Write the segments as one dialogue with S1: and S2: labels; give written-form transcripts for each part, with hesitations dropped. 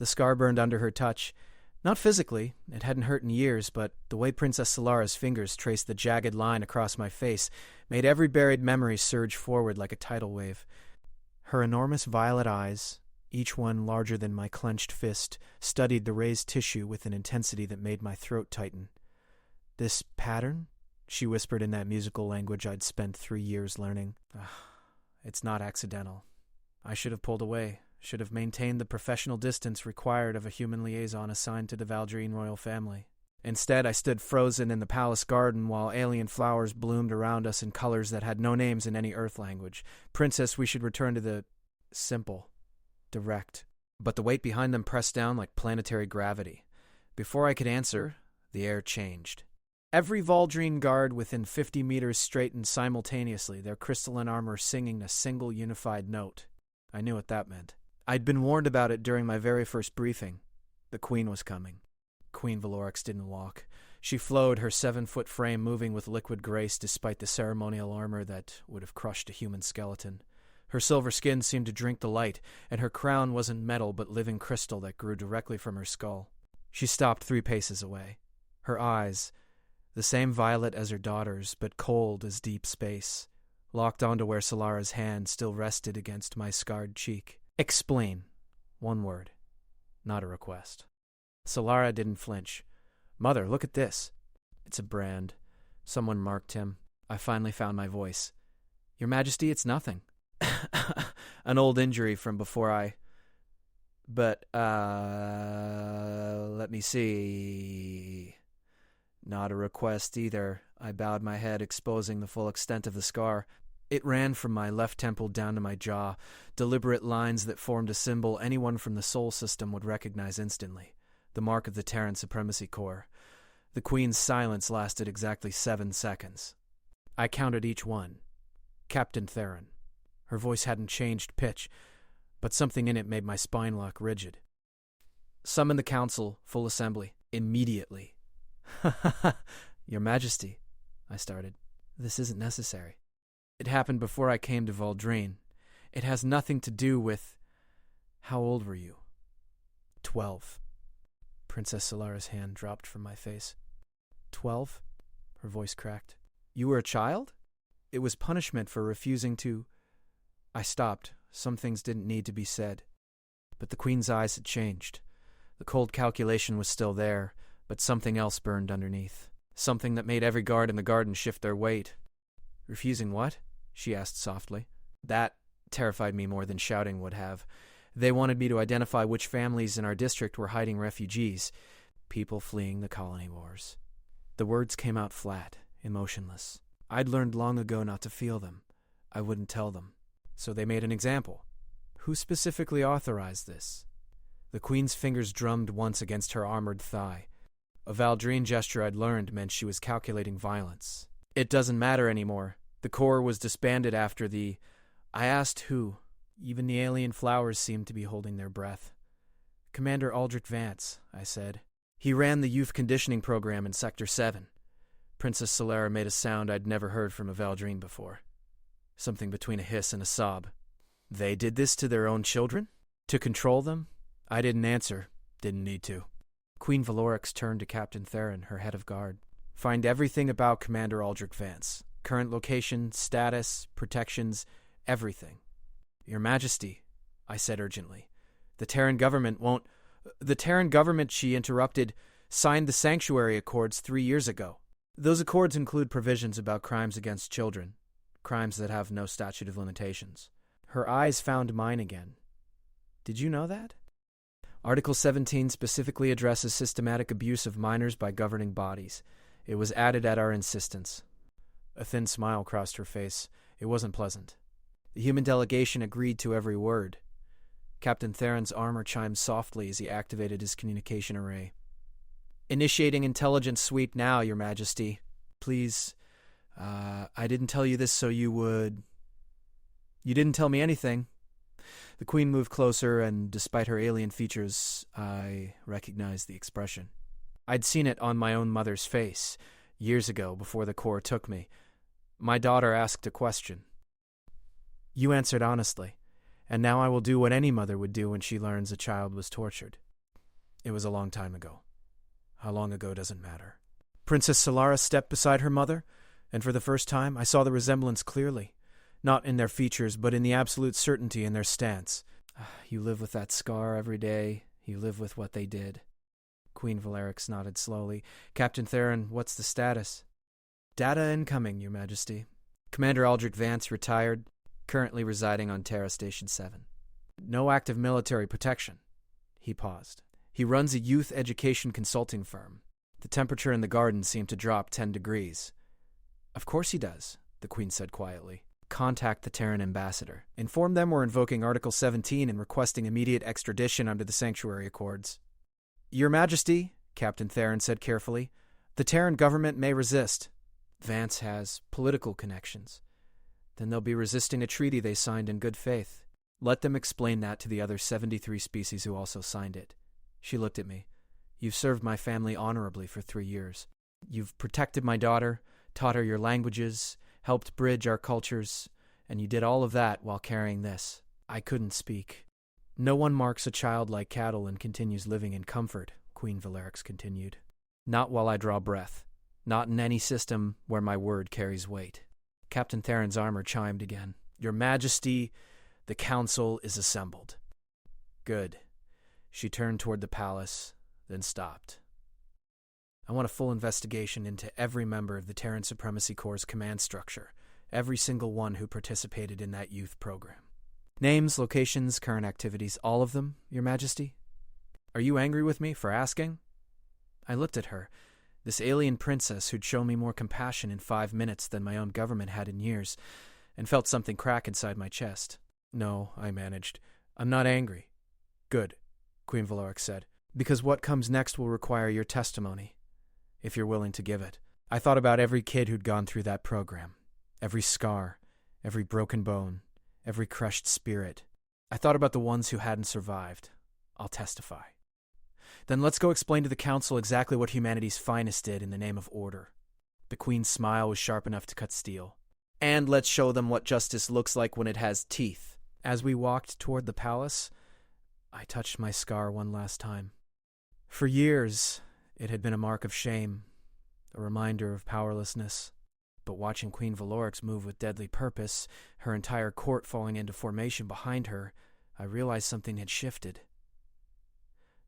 S1: The scar burned under her touch. Not physically, it hadn't hurt in years, but the way Princess Solara's fingers traced the jagged line across my face made every buried memory surge forward like a tidal wave. Her enormous violet eyes, each one larger than my clenched fist, studied the raised tissue with an intensity that made my throat tighten. "This pattern?" she whispered in that musical language I'd spent 3 years learning. "It's not accidental. I should have pulled away, should have maintained the professional distance required of a human liaison assigned to the Valdrine royal family. Instead, I stood frozen in the palace garden while alien flowers bloomed around us in colors that had no names in any Earth language. Princess, we should return to the simple, direct." But the weight behind them pressed down like planetary gravity. Before I could answer, the air changed. Every Valdrine guard within 50 meters straightened simultaneously, their crystalline armor singing a single unified note. I knew what that meant. I'd been warned about it during my very first briefing. The Queen was coming. Queen Valorix didn't walk. She flowed, her 7-foot frame moving with liquid grace despite the ceremonial armor that would have crushed a human skeleton. Her silver skin seemed to drink the light, and her crown wasn't metal but living crystal that grew directly from her skull. She stopped 3 paces away. Her eyes, the same violet as her daughter's, but cold as deep space, locked onto where Solara's hand still rested against my scarred cheek. "Explain." 1 word. Not a request. Solara didn't flinch. "Mother, look at this." "It's a brand. Someone marked him." I finally found my voice. "Your Majesty, it's nothing." "An old injury from before I... But, let me see... Not a request either." I bowed my head, exposing the full extent of the scar. It ran from my left temple down to my jaw, deliberate lines that formed a symbol anyone from the Sol system would recognize instantly. The mark of the Terran Supremacy Corps. The Queen's silence lasted exactly 7 seconds. I counted each one. Captain Theron. Her voice hadn't changed pitch, but something in it made my spine lock rigid. "Summon the council, full assembly, immediately." "Your Majesty," I started. "This isn't necessary. It happened before I came to Valdrine. It has nothing to do with... How old were you?" 12. Princess Solara's hand dropped from my face. 12? Her voice cracked. "You were a child?" "It was punishment for refusing to..." I stopped. Some things didn't need to be said. But the Queen's eyes had changed. The cold calculation was still there, but something else burned underneath. Something that made every guard in the garden shift their weight. "Refusing what?" she asked softly. That terrified me more than shouting would have. They wanted me to identify which families in our district were hiding refugees, people fleeing the colony wars. The words came out flat, emotionless. I'd learned long ago not to feel them. I wouldn't tell them. So they made an example. Who specifically authorized this? The Queen's fingers drummed once against her armored thigh. A Valdrine gesture I'd learned meant she was calculating violence. "It doesn't matter anymore. The Corps was disbanded after the..." I asked who. Even the alien flowers seemed to be holding their breath. "Commander Aldrich Vance," I said. "He ran the youth conditioning program in Sector 7. Princess Solara made a sound I'd never heard from a Valdrine before. Something between a hiss and a sob. "They did this to their own children? To control them?" I didn't answer. Didn't need to. Queen Valorix turned to Captain Theron, her head of guard. "Find everything about Commander Aldrich Vance. Current location, status, protections, everything." "Your Majesty," I said urgently. The Terran government won't..." "The Terran government," she interrupted, "signed the Sanctuary Accords 3 years ago. Those accords include provisions about crimes against children, crimes that have no statute of limitations." Her eyes found mine again. "Did you know that?" "Article 17 specifically addresses systematic abuse of minors by governing bodies. It was added at our insistence." A thin smile crossed her face. It wasn't pleasant. The human delegation agreed to every word. Captain Theron's armor chimed softly as he activated his communication array. "Initiating intelligence sweep now, Your Majesty. Please, I didn't tell you this so you would..." "You didn't tell me anything." The Queen moved closer, and despite her alien features, I recognized the expression. I'd seen it on my own mother's face, years ago, before the Corps took me. My daughter asked a question. "You answered honestly, and now I will do what any mother would do when she learns a child was tortured." It was a long time ago. How long ago doesn't matter. Princess Solara stepped beside her mother, and for the first time I saw the resemblance clearly, not in their features, but in the absolute certainty in their stance. You live with that scar every day. You live with what they did. Queen Valerix nodded slowly. Captain Theron, what's the status? Data incoming, Your Majesty. Commander Aldrich Vance retired, currently residing on Terra Station 7. No active military protection. He paused. He runs a youth education consulting firm. The temperature in the garden seemed to drop 10 degrees. Of course he does, the Queen said quietly. Contact the Terran ambassador. Inform them we're invoking Article 17 and requesting immediate extradition under the Sanctuary Accords. Your Majesty, Captain Theron said carefully, the Terran government may resist. Vance has political connections. Then they'll be resisting a treaty they signed in good faith. Let them explain that to the other 73 species who also signed it. She looked at me. You've served my family honorably for 3 years. You've protected my daughter, taught her your languages, helped bridge our cultures, and you did all of that while carrying this. I couldn't speak. No one marks a child like cattle and continues living in comfort, Queen Valerix continued. Not while I draw breath. Not in any system where my word carries weight. Captain Theron's armor chimed again. Your Majesty, the council is assembled. Good. She turned toward the palace, then stopped. I want a full investigation into every member of the Terran Supremacy Corps' command structure, every single one who participated in that youth program. Names, locations, current activities, all of them, Your Majesty? Are you angry with me for asking? I looked at her, this alien princess who'd shown me more compassion in 5 minutes than my own government had in years, and felt something crack inside my chest. No, I managed. I'm not angry. Good, Queen Valerix said, because what comes next will require your testimony, if you're willing to give it. I thought about every kid who'd gone through that program, every scar, every broken bone, every crushed spirit. I thought about the ones who hadn't survived. I'll testify. Then let's go explain to the council exactly what humanity's finest did in the name of order. The Queen's smile was sharp enough to cut steel. And let's show them what justice looks like when it has teeth. As we walked toward the palace, I touched my scar one last time. For years, it had been a mark of shame, a reminder of powerlessness. But watching Queen Valerix move with deadly purpose, her entire court falling into formation behind her, I realized something had shifted.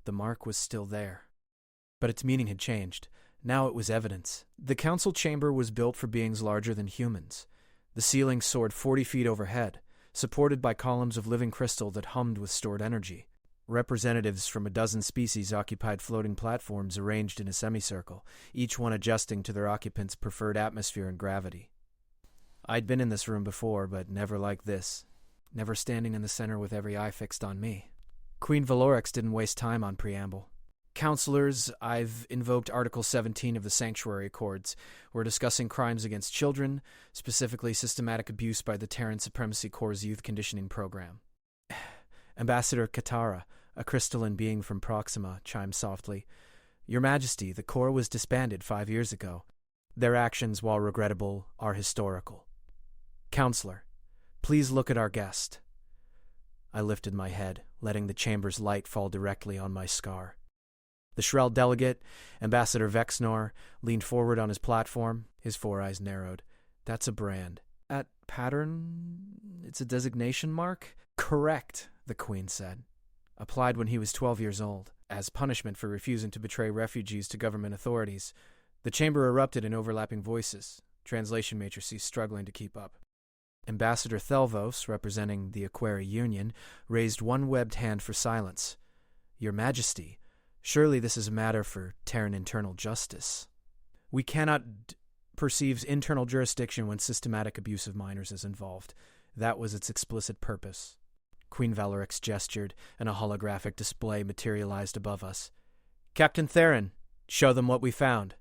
S1: The mark was still there, but its meaning had changed. Now it was evidence. The council chamber was built for beings larger than humans. The ceiling soared 40 feet overhead, supported by columns of living crystal that hummed with stored energy. Representatives from a dozen species occupied floating platforms arranged in a semicircle, each one adjusting to their occupant's preferred atmosphere and gravity. I'd been in this room before, but never like this. Never standing in the center with every eye fixed on me. Queen Valerix didn't waste time on preamble. Counselors, I've invoked Article 17 of the Sanctuary Accords. We're discussing crimes against children, specifically systematic abuse by the Terran Supremacy Corps' youth conditioning program. Ambassador Katara, a crystalline being from Proxima, chimed softly. Your Majesty, the Corps was disbanded 5 years ago. Their actions, while regrettable, are historical. Counselor, please look at our guest. I lifted my head, letting the chamber's light fall directly on my scar. The Shrell delegate, Ambassador Vexnor, leaned forward on his platform, his 4 eyes narrowed. That's a brand. That pattern? It's a designation mark? Correct, the Queen said. Applied when he was 12 years old, as punishment for refusing to betray refugees to government authorities. The chamber erupted in overlapping voices, translation matrices struggling to keep up. Ambassador Thelvos, representing the Aquari Union, raised one webbed hand for silence. Your Majesty, surely this is a matter for Terran internal justice. We cannot perceive internal jurisdiction when systematic abuse of minors is involved. That was its explicit purpose. Queen Valerix gestured, and a holographic display materialized above us. Captain Theron, show them what we found.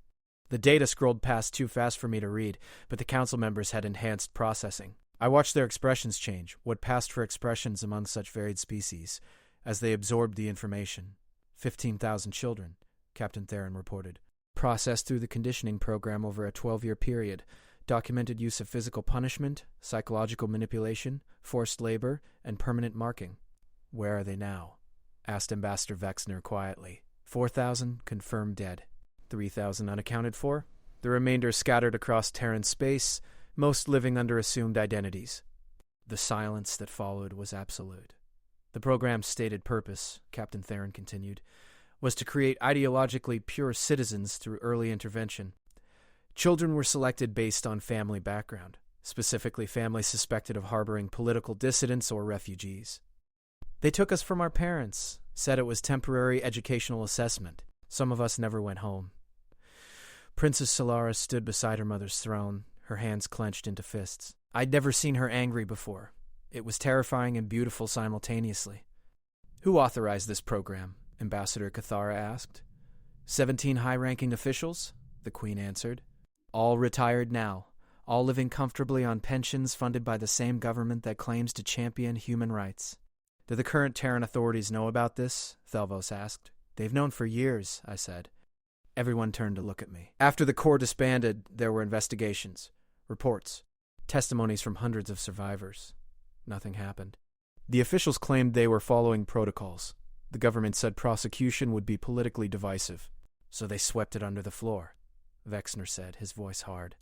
S1: The data scrolled past too fast for me to read, but the council members had enhanced processing. I watched their expressions change, what passed for expressions among such varied species, as they absorbed the information. 15,000 children, Captain Theron reported. Processed through the conditioning program over a 12-year period. Documented use of physical punishment, psychological manipulation, forced labor, and permanent marking. Where are they now? Asked Ambassador Vexnor quietly. 4,000 confirmed dead. 3,000 unaccounted for. The remainder scattered across Terran space, most living under assumed identities. The silence that followed was absolute. The program's stated purpose, Captain Theron continued, was to create ideologically pure citizens through early intervention. Children were selected based on family background, specifically families suspected of harboring political dissidents or refugees. They took us from our parents, said it was temporary educational assessment. Some of us never went home. Princess Solara stood beside her mother's throne, her hands clenched into fists. I'd never seen her angry before. It was terrifying and beautiful simultaneously. Who authorized this program? Ambassador Cathara asked. 17 high-ranking officials, the Queen answered. All retired now, all living comfortably on pensions funded by the same government that claims to champion human rights. Do the current Terran authorities know about this? Thelvos asked. They've known for years, I said. Everyone turned to look at me. After the Corps disbanded, there were investigations, reports, testimonies from hundreds of survivors. Nothing happened. The officials claimed they were following protocols. The government said prosecution would be politically divisive, so they swept it under the floor, Vexner said, his voice hard.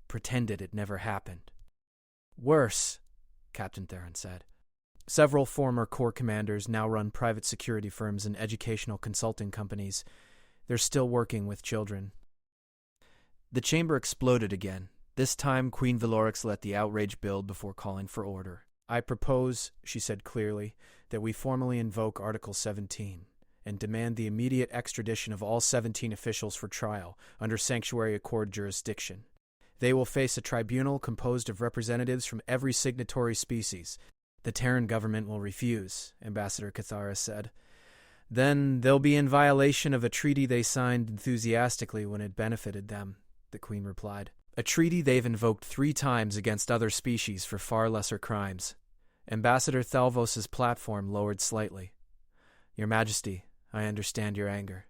S1: Pretended it never happened. Worse, Captain Theron said. Several former Corps commanders now run private security firms and educational consulting companies. They're still working with children. The chamber exploded again. This time, Queen Valorix let the outrage build before calling for order. I propose, she said clearly, that we formally invoke Article 17 and demand the immediate extradition of all 17 officials for trial under Sanctuary Accord jurisdiction. They will face a tribunal composed of representatives from every signatory species. The Terran government will refuse, Ambassador Cathara said. Then they'll be in violation of a treaty they signed enthusiastically when it benefited them, the Queen replied. A treaty they've invoked 3 times against other species for far lesser crimes. Ambassador Thelvos's platform lowered slightly. Your Majesty, I understand your anger.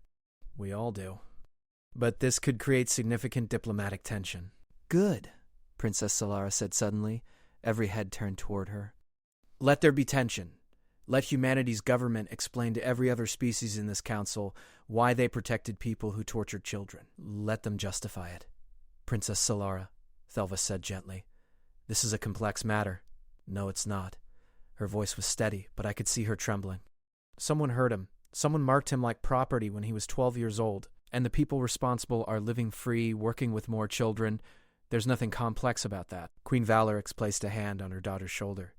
S1: We all do. But this could create significant diplomatic tension. Good, Princess Solara said suddenly, every head turned toward her. Let there be tension. Let humanity's government explain to every other species in this council why they protected people who tortured children. Let them justify it. Princess Solara, Thelvos said gently. This is a complex matter. No, it's not. Her voice was steady, but I could see her trembling. Someone hurt him. Someone marked him like property when he was 12 years old, and the people responsible are living free, working with more children. There's nothing complex about that. Queen Valorix placed a hand on her daughter's shoulder.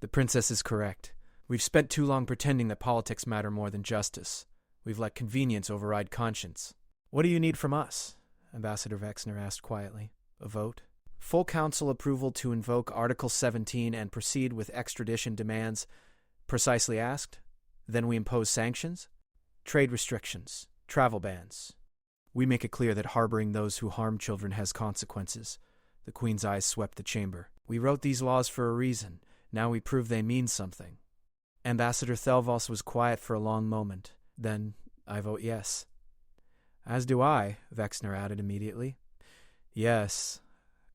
S1: The princess is correct. We've spent too long pretending that politics matter more than justice. We've let convenience override conscience. What do you need from us? Ambassador Vexner asked quietly. A vote? Full council approval to invoke Article 17 and proceed with extradition demands. Precisely asked? Then we impose sanctions? Trade restrictions. Travel bans. We make it clear that harboring those who harm children has consequences. The Queen's eyes swept the chamber. We wrote these laws for a reason. Now we prove they mean something. Ambassador Thelvos was quiet for a long moment. Then, I vote yes. As do I, Vexner added immediately. Yes,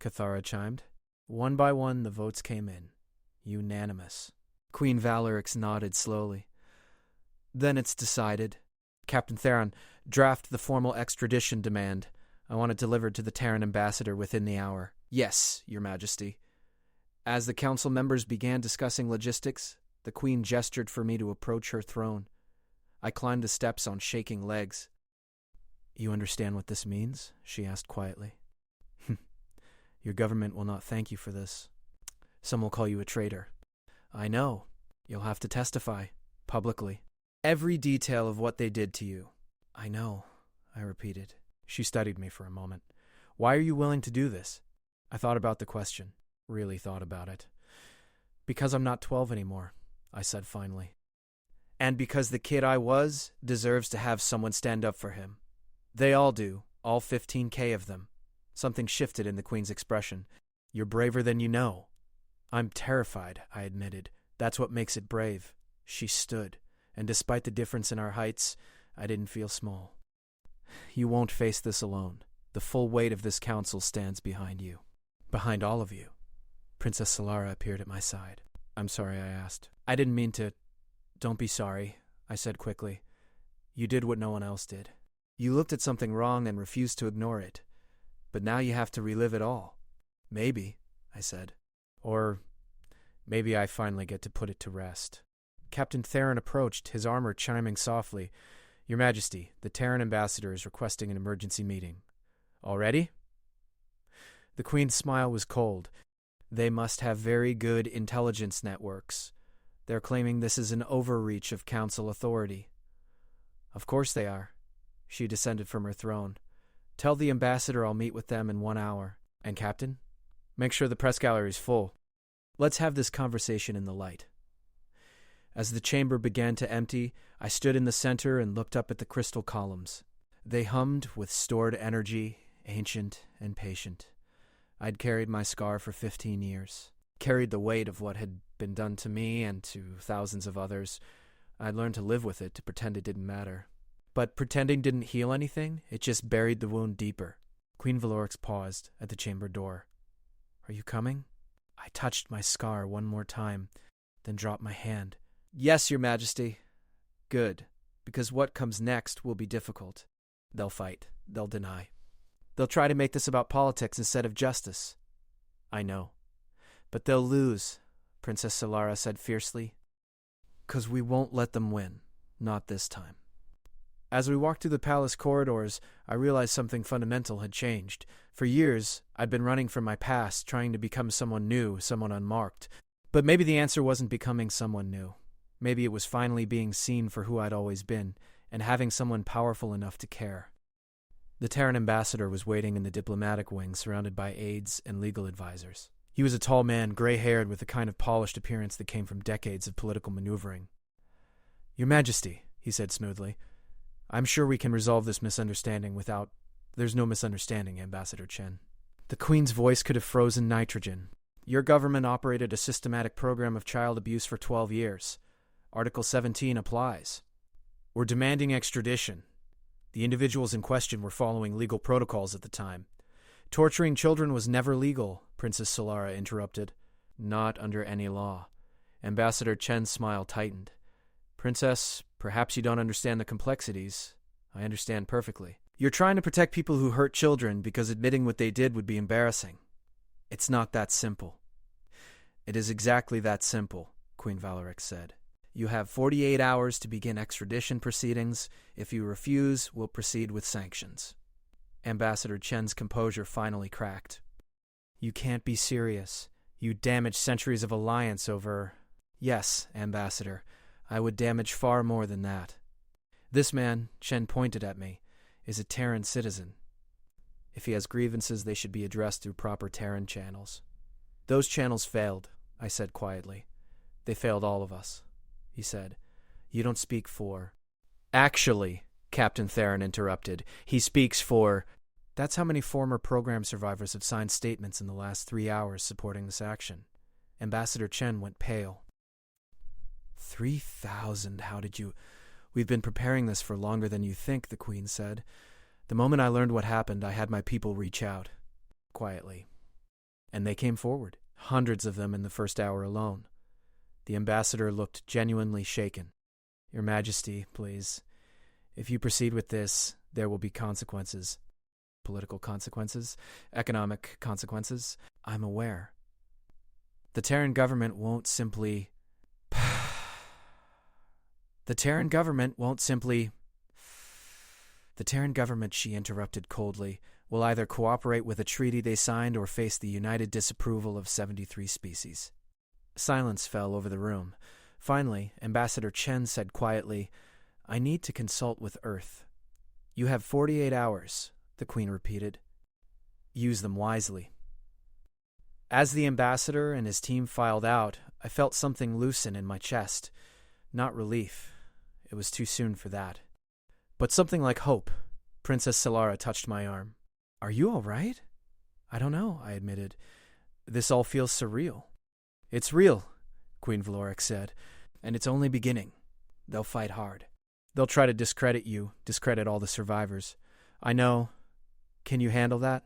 S1: Cathara chimed. One by one the votes came in. Unanimous. Queen Valorix nodded slowly. Then it's decided. Captain Theron, draft the formal extradition demand. I want it delivered to the Terran ambassador within the hour. Yes, Your Majesty. As the council members began discussing logistics, the Queen gestured for me to approach her throne. I climbed the steps on shaking legs. You understand what this means? She asked quietly. Your government will not thank you for this. Some will call you a traitor. I know. You'll have to testify, publicly. Every detail of what they did to you. I know, I repeated. She studied me for a moment. Why are you willing to do this? I thought about the question. Really thought about it. Because I'm not 12 anymore, I said finally. And because the kid I was deserves to have someone stand up for him. They all do, all 15K of them. Something shifted in the Queen's expression. You're braver than you know. I'm terrified, I admitted. That's what makes it brave. She stood, and despite the difference in our heights, I didn't feel small. You won't face this alone. The full weight of this council stands behind you. Behind all of you. Princess Solara appeared at my side. I'm sorry, I asked. I didn't mean to. Don't be sorry, I said quickly. You did what no one else did. You looked at something wrong and refused to ignore it. But now you have to relive it all. Maybe, I said. Or maybe I finally get to put it to rest. Captain Theron approached, his armor chiming softly. Your Majesty, the Terran ambassador is requesting an emergency meeting. All ready? The Queen's smile was cold. They must have very good intelligence networks. They're claiming this is an overreach of Council authority. Of course they are. She descended from her throne. Tell the ambassador I'll meet with them in 1 hour. And Captain, make sure the press gallery's full. Let's have this conversation in the light. As the chamber began to empty, I stood in the center and looked up at the crystal columns. They hummed with stored energy, ancient and patient. I'd carried my scar for 15 years, carried the weight of what had been done to me and to thousands of others. I'd learned to live with it, to pretend it didn't matter. But pretending didn't heal anything, it just buried the wound deeper. Queen Valorix paused at the chamber door. Are you coming? I touched my scar one more time, then dropped my hand. Yes, Your Majesty. Good, because what comes next will be difficult. They'll fight. They'll deny. They'll try to make this about politics instead of justice. I know. But they'll lose, Princess Solara said fiercely. 'Cause we won't let them win. Not this time. As we walked through the palace corridors, I realized something fundamental had changed. For years, I'd been running from my past, trying to become someone new, someone unmarked. But maybe the answer wasn't becoming someone new. Maybe it was finally being seen for who I'd always been, and having someone powerful enough to care. The Terran ambassador was waiting in the diplomatic wing, surrounded by aides and legal advisors. He was a tall man, gray-haired, with the kind of polished appearance that came from decades of political maneuvering. Your Majesty, he said smoothly, I'm sure we can resolve this misunderstanding without... There's no misunderstanding, Ambassador Chen. The Queen's voice could have frozen nitrogen. Your government operated a systematic program of child abuse for 12 years. Article 17 applies. We're demanding extradition. The individuals in question were following legal protocols at the time. Torturing children was never legal, Princess Solara interrupted. Not under any law. Ambassador Chen's smile tightened. Princess, perhaps you don't understand the complexities. I understand perfectly. You're trying to protect people who hurt children because admitting what they did would be embarrassing. It's not that simple. It is exactly that simple, Queen Valorix said. You have 48 hours to begin extradition proceedings. If you refuse, we'll proceed with sanctions. Ambassador Chen's composure finally cracked. You can't be serious. You damaged centuries of alliance over... Yes, Ambassador, I would damage far more than that. This man, Chen pointed at me, is a Terran citizen. If he has grievances, they should be addressed through proper Terran channels. Those channels failed, I said quietly. They failed all of us, he said. You don't speak for... Actually, Captain Theron interrupted, he speaks for... That's how many former program survivors have signed statements in the last 3 hours supporting this action. Ambassador Chen went pale. 3,000, how did you... We've been preparing this for longer than you think, the Queen said. The moment I learned what happened, I had my people reach out. Quietly. And they came forward. Hundreds of them in the first hour alone. The ambassador looked genuinely shaken. Your Majesty, please. If you proceed with this, there will be consequences. Political consequences, economic consequences. I'm aware. The Terran government won't simply... The Terran government, she interrupted coldly, will either cooperate with a treaty they signed or face the united disapproval of 73 species. Silence fell over the room. Finally, Ambassador Chen said quietly, I need to consult with Earth. You have 48 hours, the Queen repeated. Use them wisely. As the ambassador and his team filed out, I felt something loosen in my chest. Not relief. It was too soon for that. But something like hope. Princess Solara touched my arm. Are you all right? I don't know, I admitted. This all feels surreal. It's real, Queen Valorix said, and it's only beginning. They'll fight hard. They'll try to discredit you, discredit all the survivors. I know. Can you handle that?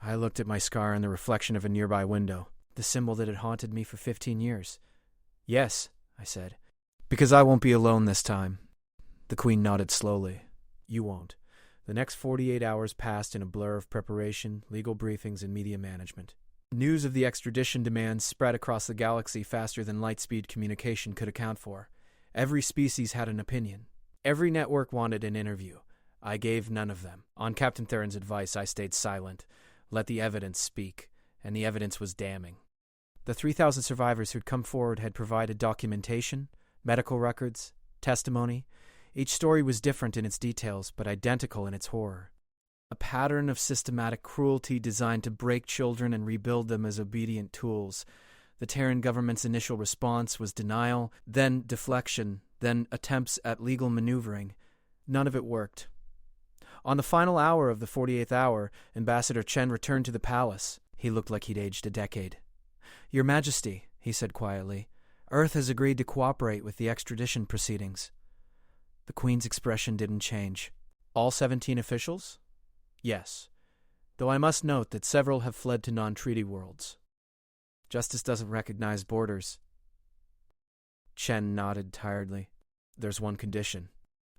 S1: I looked at my scar in the reflection of a nearby window, the symbol that had haunted me for 15 years. Yes, I said, because I won't be alone this time. The Queen nodded slowly. You won't. The next 48 hours passed in a blur of preparation, legal briefings, and media management. News of the extradition demands spread across the galaxy faster than light-speed communication could account for. Every species had an opinion. Every network wanted an interview. I gave none of them. On Captain Theron's advice, I stayed silent, let the evidence speak, and the evidence was damning. The 3,000 survivors who'd come forward had provided documentation, medical records, testimony. Each story was different in its details, but identical in its horror. A pattern of systematic cruelty designed to break children and rebuild them as obedient tools. The Terran government's initial response was denial, then deflection, then attempts at legal maneuvering. None of it worked. On the final hour of the 48th hour, Ambassador Chen returned to the palace. He looked like he'd aged a decade. Your Majesty, he said quietly, Earth has agreed to cooperate with the extradition proceedings. The Queen's expression didn't change. All 17 officials? Yes, though I must note that several have fled to non-treaty worlds. Justice doesn't recognize borders. Chen nodded tiredly. There's one condition.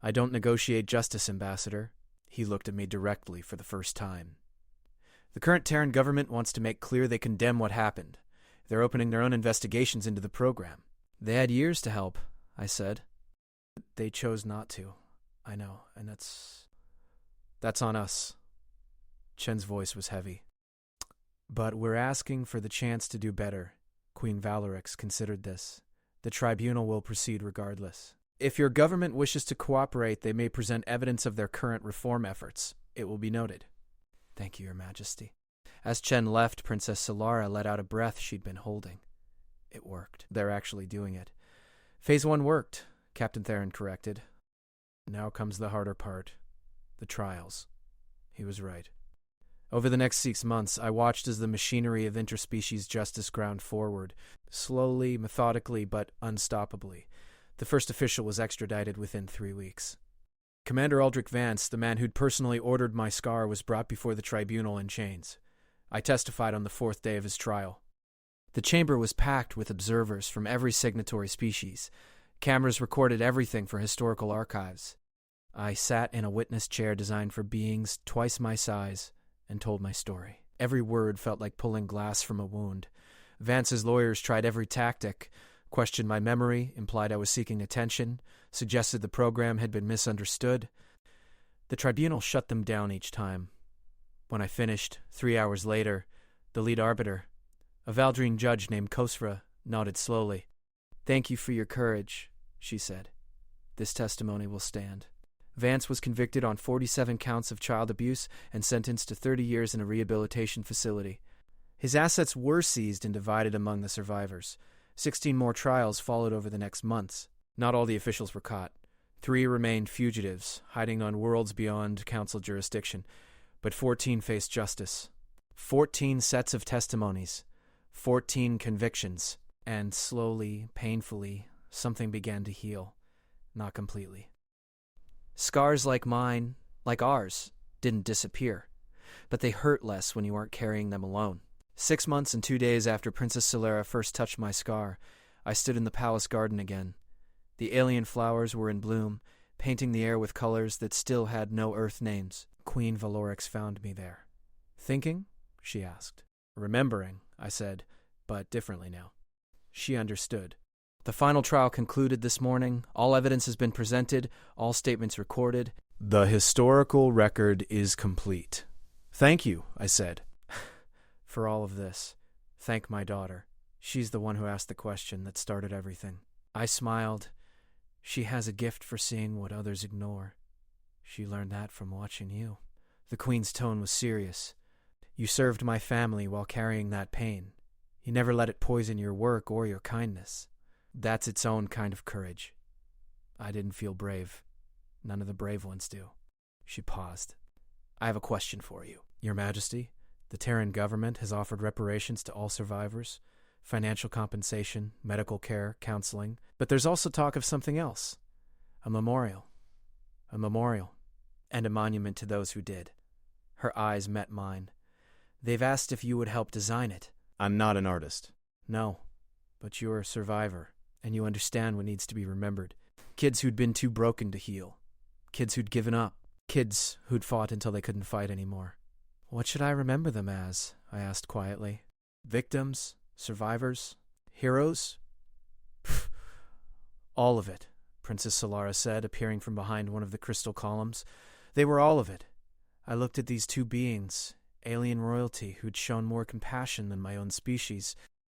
S1: I don't negotiate justice, Ambassador. He looked at me directly for the first time. The current Terran government wants to make clear they condemn what happened. They're opening their own investigations into the program. They had years to help, I said. They chose not to. I know, and that's on us. Chen's voice was heavy. But we're asking for the chance to do better. Queen Valorix considered this. The tribunal will proceed regardless. If your government wishes to cooperate, they may present evidence of their current reform efforts. It will be noted. Thank you, Your Majesty. As Chen left, Princess Solara let out a breath she'd been holding. It worked. They're actually doing it. Phase 1 worked, Captain Theron corrected. Now comes the harder part. The trials. He was right. Over the next 6 months, I watched as the machinery of interspecies justice ground forward, slowly, methodically, but unstoppably. The first official was extradited within 3 weeks. Commander Aldrich Vance, the man who'd personally ordered my scar, was brought before the tribunal in chains. I testified on the 4th day of his trial. The chamber was packed with observers from every signatory species. Cameras recorded everything for historical archives. I sat in a witness chair designed for beings twice my size and told my story. Every word felt like pulling glass from a wound. Vance's lawyers tried every tactic, questioned my memory, implied I was seeking attention, suggested the program had been misunderstood. The tribunal shut them down each time. When I finished, 3 hours later, the lead arbiter, a Valdrine judge named Khosra, nodded slowly. Thank you for your courage, she said. This testimony will stand. Vance was convicted on 47 counts of child abuse and sentenced to 30 years in a rehabilitation facility. His assets were seized and divided among the survivors. 16 more trials followed over the next months. Not all the officials were caught. 3 remained fugitives, hiding on worlds beyond council jurisdiction, but 14 faced justice. 14 sets of testimonies. 14 convictions. And slowly, painfully, something began to heal. Not completely. Scars like mine, like ours, didn't disappear, but they hurt less when you aren't carrying them alone. 6 months and 2 days after Princess Solara first touched my scar, I stood in the palace garden again. The alien flowers were in bloom, painting the air with colors that still had no Earth names. Queen Valorix found me there. Thinking? She asked. Remembering, I said, but differently now. She understood. The final trial concluded this morning. All evidence has been presented, all statements recorded. The historical record is complete. Thank you, I said, for all of this. Thank my daughter. She's the one who asked the question that started everything. I smiled. She has a gift for seeing what others ignore. She learned that from watching you. The Queen's tone was serious. You served my family while carrying that pain. You never let it poison your work or your kindness. That's its own kind of courage. I didn't feel brave. None of the brave ones do. She paused. I have a question for you. Your Majesty, the Terran government has offered reparations to all survivors, financial compensation, medical care, counseling, but there's also talk of something else. A memorial. A memorial. And a monument to those who did. Her eyes met mine. They've asked if you would help design it. I'm not an artist. No, but you're a survivor, and you understand what needs to be remembered. Kids who'd been too broken to heal. kids who'd given up, kids who'd fought until they couldn't fight anymore. What should I remember them as? I asked quietly. Victims? Survivors? Heroes? All of it, Princess Solara said, appearing from behind one of the crystal columns. They were all of it. I looked at these two beings, alien royalty who'd shown more compassion than my own species,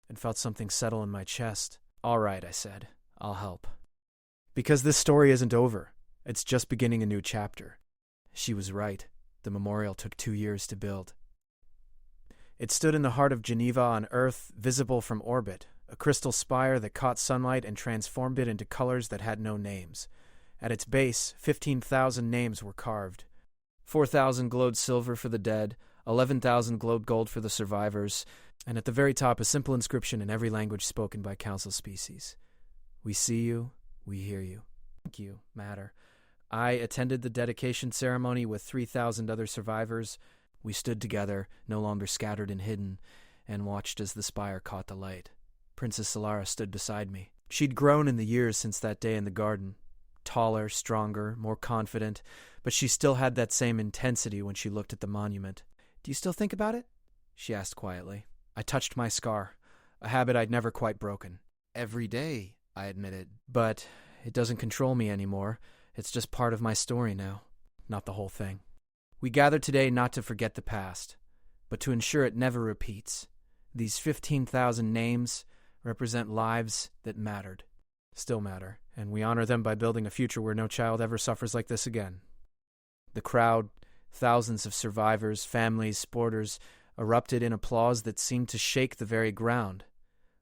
S1: and felt something settle in my chest. All right, I said. I'll help. Because this story isn't over. It's just beginning a new chapter. She was right. The memorial took 2 years to build. It stood in the heart of Geneva on Earth, visible from orbit, a crystal spire that caught sunlight and transformed it into colors that had no names. At its base, 15,000 names were carved. 4,000 glowed silver for the dead, 11,000 glowed gold for the survivors, and at the very top a simple inscription in every language spoken by council species. We see you, we hear you. Thank you, Matter. I attended the dedication ceremony with 3,000 other survivors. We stood together, no longer scattered and hidden, and watched as the spire caught the light. Princess Solara stood beside me. She'd grown in the years since that day in the garden. Taller, stronger, more confident, but she still had that same intensity when she looked at the monument. Do you still think about it? She asked quietly. I touched my scar, a habit I'd never quite broken. Every day, I admitted. But it doesn't control me anymore. It's just part of my story now, not the whole thing. We gather today not to forget the past, but to ensure it never repeats. These 15,000 names represent lives that mattered, still matter, and we honor them by building a future where no child ever suffers like this again. The crowd, thousands of survivors, families, sporters, erupted in applause that seemed to shake the very ground.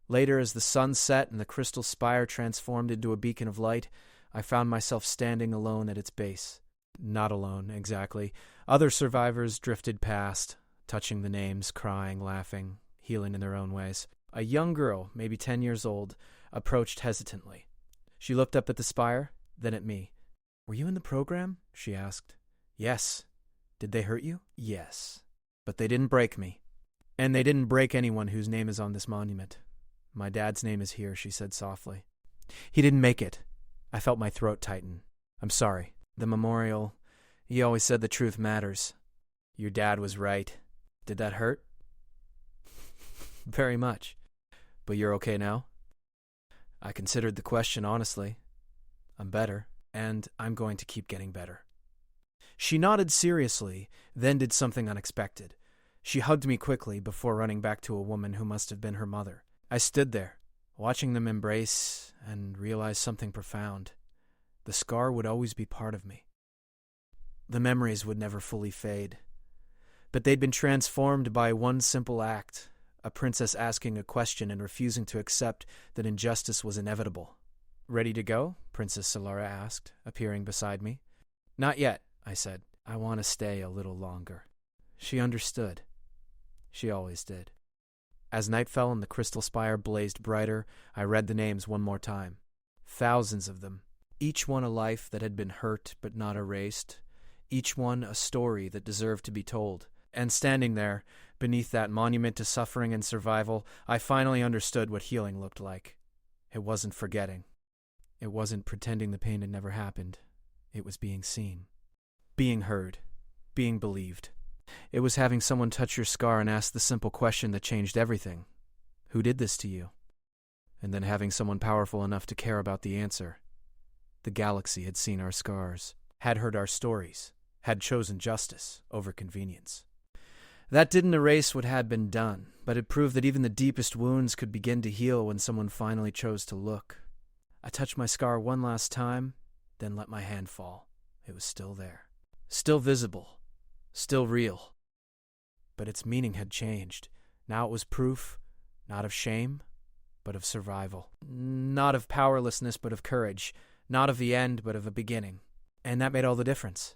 S1: Later, as the sun set and the crystal spire transformed into a beacon of light, I found myself standing alone at its base. Not alone, exactly. Other survivors drifted past, touching the names, crying, laughing, healing in their own ways. A young girl, maybe 10 years old, approached hesitantly. She looked up at the spire, then at me. "Were you in the program?" she asked. "Yes." "Did they hurt you?" "Yes. But they didn't break me. And they didn't break anyone whose name is on this monument. My dad's name is here," she said softly. "He didn't make it." I felt my throat tighten. "I'm sorry. The memorial, he always said the truth matters. Your dad was right. Did that hurt?" "Very much. But you're okay now?" I considered the question honestly. "I'm better, and I'm going to keep getting better." She nodded seriously, then did something unexpected. She hugged me quickly before running back to a woman who must have been her mother. I stood there, watching them embrace, and realized something profound. The scar would always be part of me. The memories would never fully fade. But they'd been transformed by one simple act, a princess asking a question and refusing to accept that injustice was inevitable. "Ready to go?" Princess Solara asked, appearing beside me. "Not yet," I said. "I want to stay a little longer." She understood. She always did. As night fell and the crystal spire blazed brighter, I read the names one more time. Thousands of them, each one a life that had been hurt but not erased, each one a story that deserved to be told. And standing there, beneath that monument to suffering and survival, I finally understood what healing looked like. It wasn't forgetting. It wasn't pretending the pain had never happened. It was being seen. Being heard. Being believed. It was having someone touch your scar and ask the simple question that changed everything. Who did this to you? And then having someone powerful enough to care about the answer. The galaxy had seen our scars, had heard our stories, had chosen justice over convenience. That didn't erase what had been done, but it proved that even the deepest wounds could begin to heal when someone finally chose to look. I touched my scar one last time, then let my hand fall. It was still there. Still visible. Still real. But its meaning had changed. Now it was proof, not of shame, but of survival. Not of powerlessness, but of courage. Not of the end, but of a beginning. And that made all the difference.